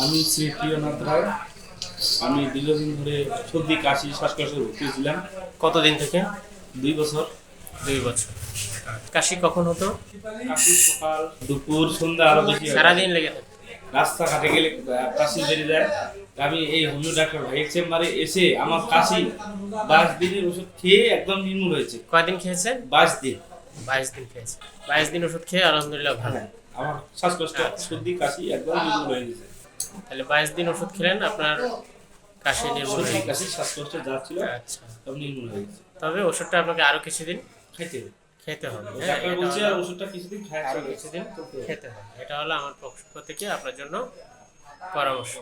আমি শ্রী প্রিয়নাথ রায়। আমি দীর্ঘদিন ধরে সর্দি কাশি শ্বাসকষ্টে ভুগতেছিলাম। কতদিন থেকে? 2 বছর। 2 বছর। কাশি কখন হতো? কাশি সকাল দুপুর সন্ধ্যা আরো বেশি হয়। সারাদিন লেগে থাকে? রাস্তাঘাটে গেলে কাশি বেরিয়ে যায়। আমি এই হোমিও ডাক্তার ভাইয়ের চেম্বারে এসে আমার কাশি 22 দিনের ওষুধ খেয়ে একদম নির্মূল হয়েছে। কয়দিন খেয়েছেন? 22 দিন। 22 দিন খেয়েছেন। 22 দিন ওষুধ খেয়ে আলহামদুলিল্লাহ ভালো। আমার শ্বাসকষ্ট আচ্ছা। সর্দি কাশি একদম নির্মূল হয়ে গেছে। তাহলে 22 দিন ওষুধ খেলেন, আপনার কাশি নির্মূল সর্দি হয়ে গেছে। কাশি শ্বাসকষ্ট যা ছিল আচ্ছা। সব নির্মূল হয়ে গেছে। তবে ওষুধটা আপনাকে আরো কিছুদিন খাইতে হবে। খেতে হবে। ডাক্তার এটা বলছে হলো- আর ওষুধটা কিছুদিন খাওয়া আরো চলবে। কিছুদিন খেতে হবে। এটা হলো আমার পক্ষ থেকে আপনার জন্য পরামর্শ।